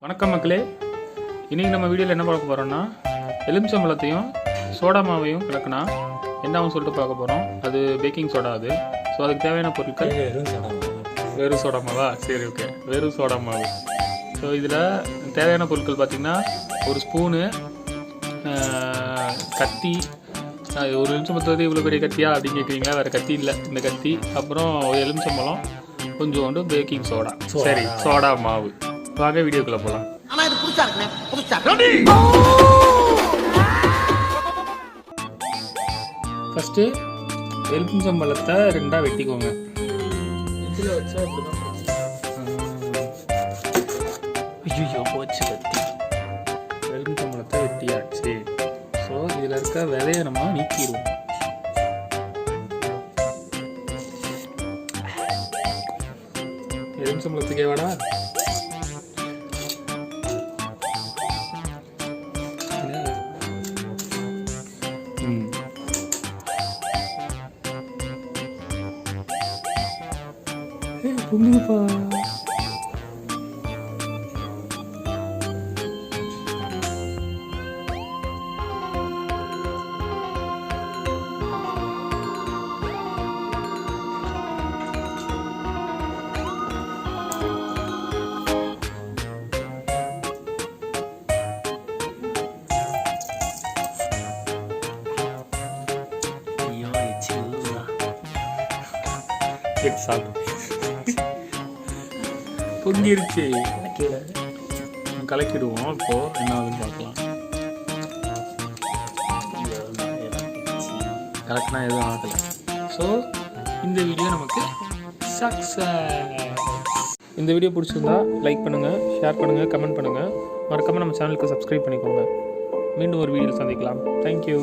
வணக்கம் மக்களே, இன்றைக்கி நம்ம வீடியோவில் என்ன பார்க்க போகிறோம்னா எலுமிச்சம்பழத்தையும் சோடா மாவையும் கலக்கினா என்னவும் சொல்லிட்டு பார்க்க போகிறோம். அது பேக்கிங் சோடா. அது ஸோ அதுக்கு தேவையான பொருட்கள் வெறும் சோடா மாவா? சரி, ஓகே, வெறும் சோடா மாவு. ஸோ இதில் தேவையான பொருட்கள் பார்த்திங்கன்னா ஒரு ஸ்பூனு, கத்தி. ஒரு எலுமிச்சம்பழத்தை இவ்வளோ பெரிய கத்தியா அப்படின்னு கேட்குறீங்களா? வேறு கத்தி இல்லை, இந்த கத்தி. அப்புறம் எலுமிச்சம்பழம், கொஞ்சோண்டு பேக்கிங் சோடா. சரி, சோடா மாவு. வாங்க வீடியோக்குள்ள போலாம். ஆனா இது புதுசா இருக்குனே, புதுசா. ஃபர்ஸ்ட் எலுமிச்சம்பழத்தை ரெண்டா வெட்டிக்கோங்க. இதுல வச்சா இப்படிதான். ஐயோ, போச்சு கத்தி. எலுமிச்சம்பழத்தை வெட்டியாச்சு. ஸோ இதில் இருக்க விதையை நம்ம நீக்கிடுவோம். எலுமிச்சம்பழத்துக்கே வாடா. பொங்குப்பா. பொங்கிருச்சு. கலக்கிடுவோம். இப்போ என்ன ஆகுதுன்னு பார்க்கலாம். கலக்கினா எதுவும் ஆகலை. ஸோ இந்த வீடியோ நமக்கு சக்ஸஸ். இந்த வீடியோ பிடிச்சிருந்தா லைக் பண்ணுங்கள், ஷேர் பண்ணுங்கள், கமெண்ட் பண்ணுங்கள். மறக்காமல் நம்ம சேனலுக்கு சப்ஸ்கிரைப் பண்ணிக்கோங்க. மீண்டும் ஒரு வீடியோ சந்திக்கலாம். தேங்க்யூ.